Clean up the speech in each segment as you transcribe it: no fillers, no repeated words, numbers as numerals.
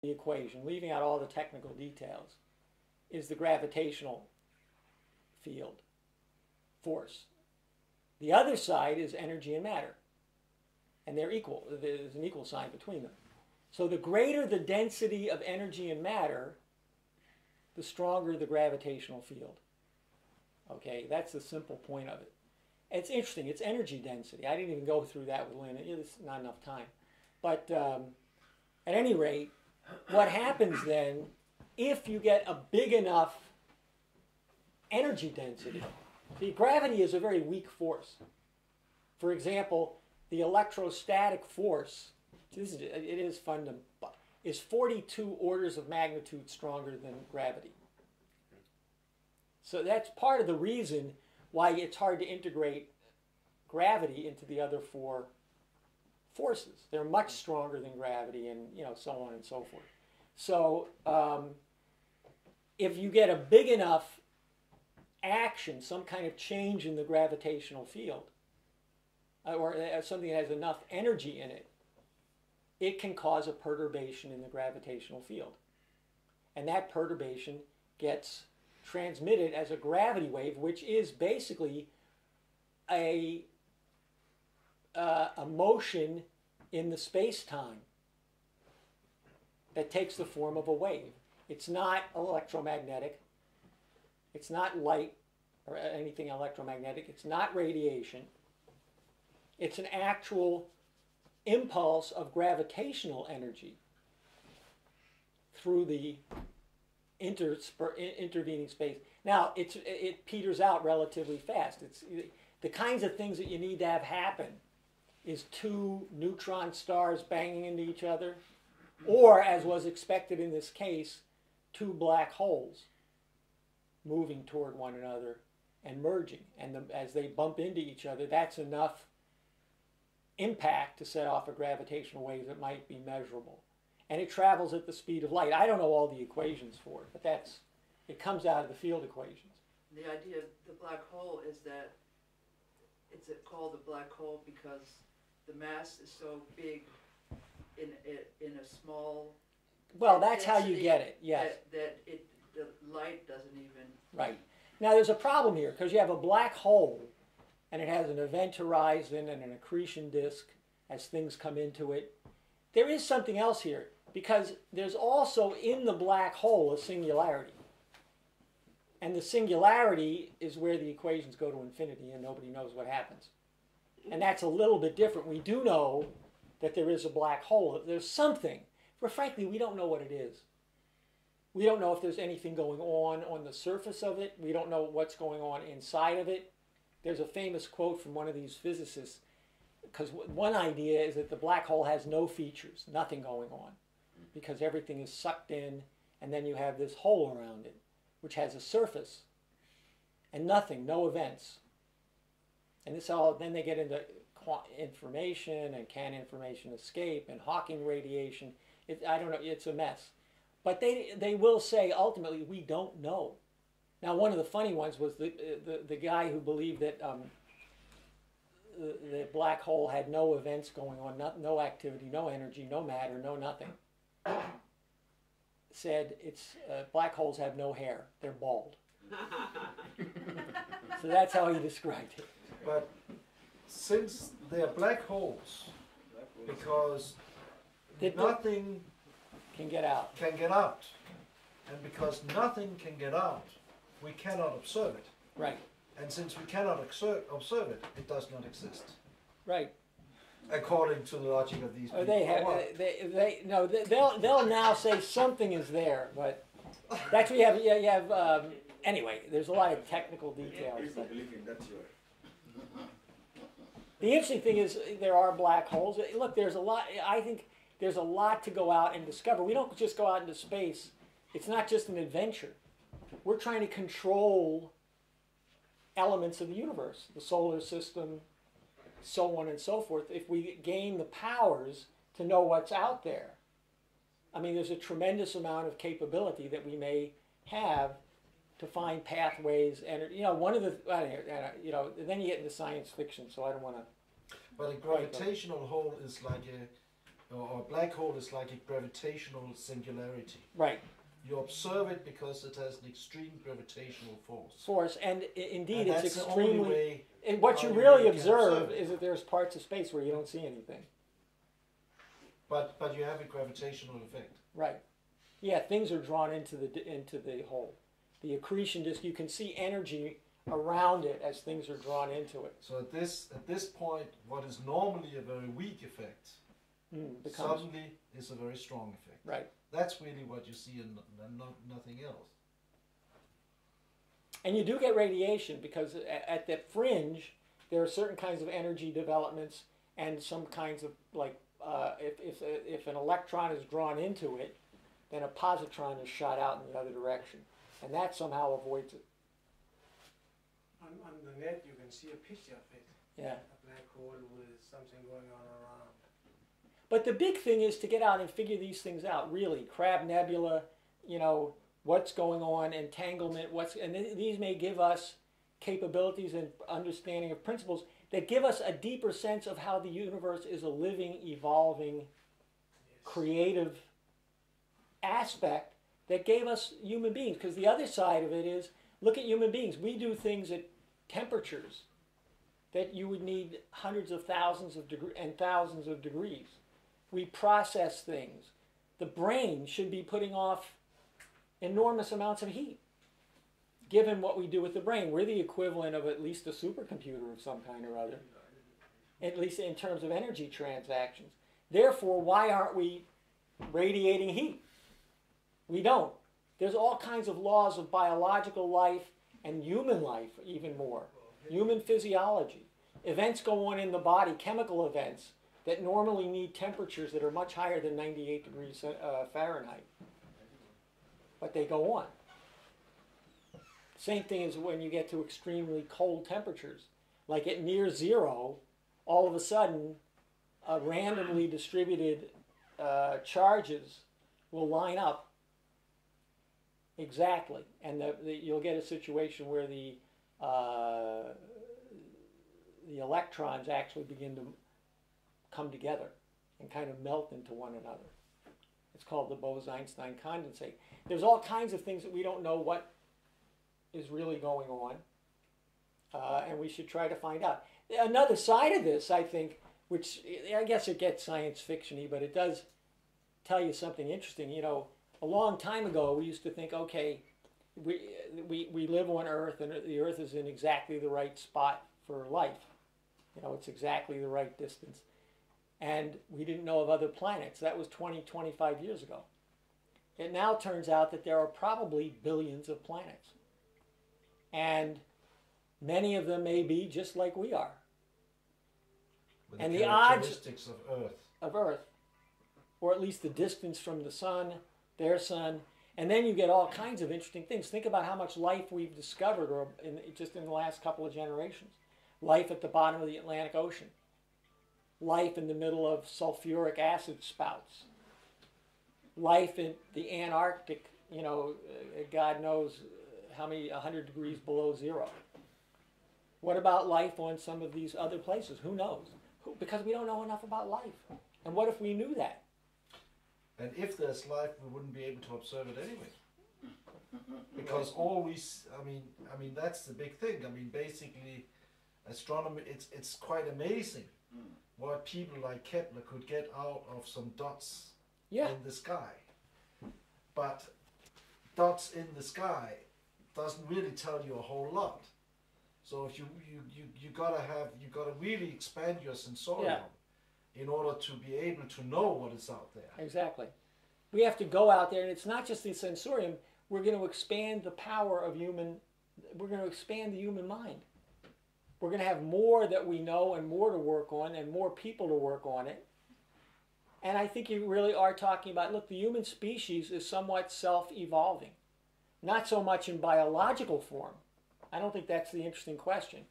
the equation, leaving out all the technical details, is the gravitational field force. The other side is energy and matter. And they're equal. There's an equal sign between them. So the greater the density of energy and matter, the stronger the gravitational field. Okay, that's the simple point of it. It's interesting. It's energy density. I didn't even go through that with Lynn. It's not enough time. But at any rate, what happens then, if you get a big enough energy density, see, gravity is a very weak force. For example, the electrostatic force, it is fundamental, is 42 orders of magnitude stronger than gravity. So that's part of the reason why it's hard to integrate gravity into the other four forces. They're much stronger than gravity, and so on and so forth. So if you get a big enough action, some kind of change in the gravitational field, or something that has enough energy in it, it can cause a perturbation in the gravitational field. And that perturbation gets transmitted as a gravity wave, which is basically a motion in the space-time that takes the form of a wave. It's not electromagnetic. It's not light or anything electromagnetic. It's not radiation. It's an actual impulse of gravitational energy through the intervening space. Now, it peters out relatively fast. It's the kinds of things that you need to have happen is two neutron stars banging into each other, or, as was expected in this case, two black holes moving toward one another and merging. And as they bump into each other, that's enough impact to set off a gravitational wave that might be measurable. And it travels at the speed of light. I don't know all the equations for it, but it comes out of the field equations. The idea of the black hole is that it's called a black hole because the mass is so big in a small. Well, that's how you get it. Yes. That the light doesn't even. Right. Now there's a problem here because you have a black hole, and it has an event horizon and an accretion disk as things come into it. There is something else here because there's also in the black hole a singularity. And the singularity is where the equations go to infinity and nobody knows what happens. And that's a little bit different. We do know that there is a black hole. There's something, but frankly, we don't know what it is. We don't know if there's anything going on the surface of it. We don't know what's going on inside of it. There's a famous quote from one of these physicists, because one idea is that the black hole has no features, nothing going on, because everything is sucked in, and then you have this hole around it, which has a surface, and nothing, no events. And this all, then they get into information, and can information escape, and Hawking radiation. I don't know, it's a mess. But they will say, ultimately, we don't know. Now, one of the funny ones was the guy who believed that the black hole had no events going on, no activity, no energy, no matter, no nothing. Said black holes have no hair; they're bald. So that's how he described it. But since they're black holes, because nothing can get out, and because nothing can get out, we cannot observe it. Right. And since we cannot observe it, it does not exist. Right. According to the logic of these people. They'll now say something is there, but that's what you have. Anyway, there's a lot of technical details. The interesting thing is there are black holes. Look, there's a lot. I think there's a lot to go out and discover. We don't just go out into space. It's not just an adventure. We're trying to control elements of the universe, the solar system, so on and so forth. If we gain the powers to know what's out there, I mean, there's a tremendous amount of capability that we may have to find pathways. And one of the then you get into science fiction. So I don't want to. But a gravitational hole is like or a black hole is like a gravitational singularity. Right. You observe it because it has an extreme gravitational force. And indeed, And it's that's the extremely. only way And what you how really can observe it. is that there's parts of space where you don't see anything. But you have a gravitational effect. Right. Yeah, things are drawn into the hole. The accretion disk, you can see energy around it as things are drawn into it. So at this point, what is normally a very weak effect Becomes, suddenly is a very strong effect. right. That's really what you see and nothing else. And you do get radiation because at the fringe, there are certain kinds of energy developments and some kinds of, like, if an electron is drawn into it, then a positron is shot out in the other direction. And that somehow avoids it. On the net, you can see a picture of it. Yeah. A black hole with something going on around. But the big thing is to get out and figure these things out, really. Crab Nebula, you know, what's going on, entanglement, and these may give us capabilities and understanding of principles that give us a deeper sense of how the universe is a living, evolving, creative aspect that gave us human beings. Because the other side of it is, look at human beings. We do things at temperatures that you would need hundreds of thousands of thousands of degrees. We process things. The brain should be putting off enormous amounts of heat, given what we do with the brain. We're the equivalent of at least a supercomputer of some kind or other, at least in terms of energy transactions. Therefore, why aren't we radiating heat? We don't. There's all kinds of laws of biological life and human life, even more. Human physiology. Events go on in the body, chemical events, that normally need temperatures that are much higher than 98 degrees Fahrenheit. But they go on. Same thing as when you get to extremely cold temperatures. Like at near zero, all of a sudden, randomly distributed charges will line up exactly. And you'll get a situation where the electrons actually begin to come together and kind of melt into one another. It's called the Bose-Einstein condensate. There's all kinds of things that we don't know what is really going on, and we should try to find out. Another side of this, I think, which I guess it gets science fiction-y, but it does tell you something interesting. You know, a long time ago, we used to think, okay, we live on Earth, and the Earth is in exactly the right spot for life. You know, it's exactly the right distance. And we didn't know of other planets. That was 20, 25 years ago. It now turns out that there are probably billions of planets. And many of them may be just like we are. With And the the odds characteristics of Earth, or at least the distance from the sun, their sun, and then you get all kinds of interesting things. Think about how much life we've discovered just in the last couple of generations. Life at the bottom of the Atlantic Ocean. Life in the middle of sulfuric acid spouts. Life in the Antarctic, you know, God knows how many, 100 degrees below zero. What about life on some of these other places? Who knows? Because we don't know enough about life. And what if we knew that? And if there's life, we wouldn't be able to observe it anyway. Because always, I mean, that's the big thing. I mean, basically, astronomy, it's quite amazing what people like Kepler could get out of some dots in the sky. But dots in the sky doesn't really tell you a whole lot. So if you gotta really expand your sensorium in order to be able to know what is out there. Exactly. We have to go out there, and it's not just the sensorium. We're going to expand the power of we're going to expand the human mind. We're going to have more that we know and more to work on and more people to work on it. And I think you really are talking about, look, the human species is somewhat self-evolving. Not so much in biological form. I don't think that's the interesting question.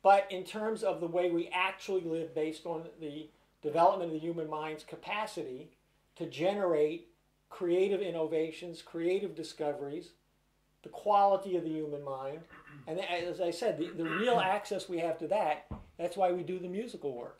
But in terms of the way we actually live based on the development of the human mind's capacity to generate creative innovations, creative discoveries, the quality of the human mind. And as I said, the real access we have to that's why we do the musical work.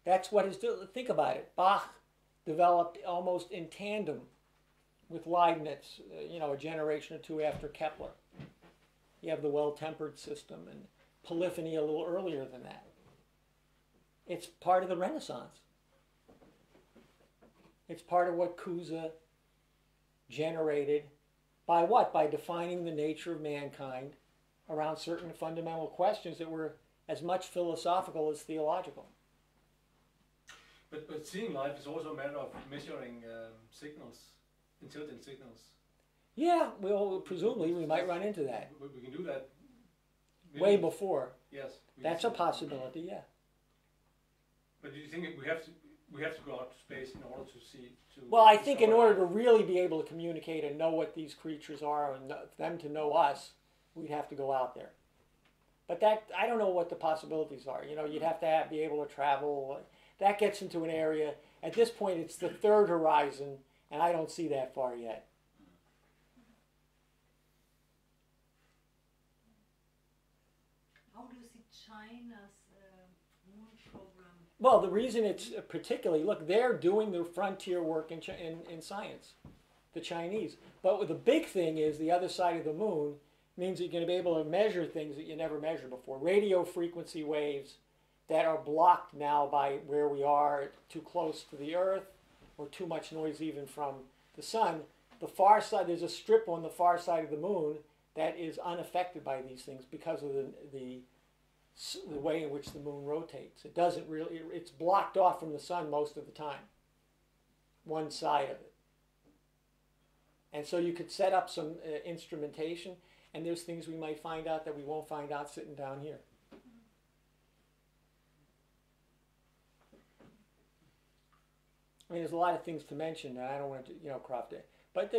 That's what is, think about it. Bach developed almost in tandem with Leibniz, a generation or two after Kepler. You have the well-tempered system, and polyphony a little earlier than that. It's part of the Renaissance. It's part of what Cusa generated. By what? By defining the nature of mankind around certain fundamental questions that were as much philosophical as theological. But seeing life is also a matter of measuring signals, intelligent signals. Yeah, presumably we might run into that. We can do that. Way before. Yes. That's a possibility, yeah. But do you think we have to go out to space in order to see? Well, I think in order to really be able to communicate and know what these creatures are and them to know us, we'd have to go out there. But that, I don't know what the possibilities are. You'd have to be able to travel. That gets into an area, at this point it's the third horizon, and I don't see that far yet. How do you see China's moon program? Well, the reason it's particularly, look, they're doing the frontier work in science, the Chinese. But the big thing is the other side of the moon means that you're going to be able to measure things that you never measured before. Radio frequency waves that are blocked now by where we are, too close to the Earth, or too much noise even from the sun. The far side, there's a strip on the far side of the moon that is unaffected by these things because of the way in which the moon rotates. It doesn't really, it's blocked off from the sun most of the time, one side of it. And so you could set up some instrumentation, and there's things we might find out that we won't find out sitting down here. I mean, there's a lot of things to mention, and I don't want to, crop it. But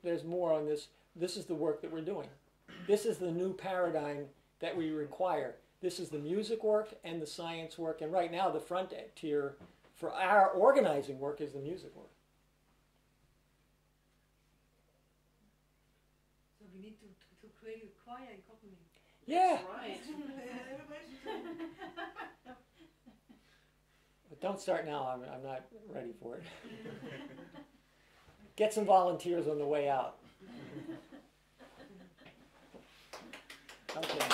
there's more on this. This is the work that we're doing. This is the new paradigm that we require. This is the music work and the science work. And right now, the frontier for our organizing work is the music work. So we need to create a choir in Copenhagen. Yeah. Right. But don't start now. I'm not ready for it. Get some volunteers on the way out. Okay.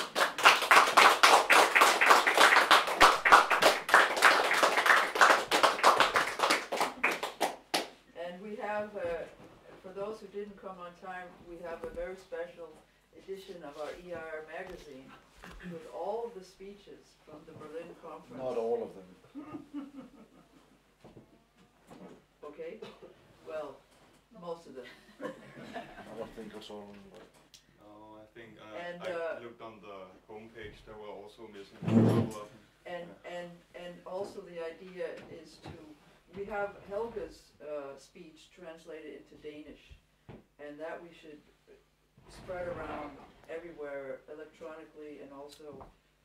And we have, for those who didn't come on time, we have a very special edition of our EIR magazine with all the speeches from the Berlin conference. Not all of them. Okay? Well, most of them. I don't think it's all of them. Oh, I think And, I looked on the homepage. There were also missing a couple of them. And also the idea is we have Helga's speech translated into Danish, and that we should spread around everywhere electronically, and also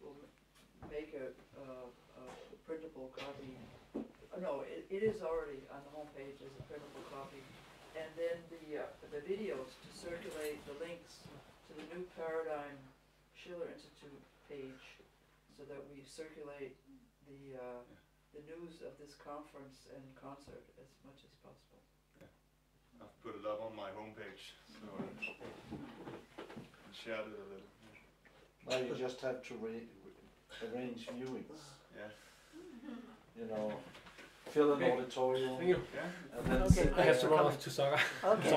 we'll make a printable copy. No, it is already on the homepage as a printable copy. And then the videos to circulate the links to the New Paradigm Schiller Institute page, so that we circulate the news of this conference and concert as much as possible. I've put it up on my homepage, so I shared it a little. Now you just have to arrange viewings. Yeah. Fill an Okay. auditorium. Thank you. Yeah. And then Okay, sit I I have there. to run off to Sarah. Okay.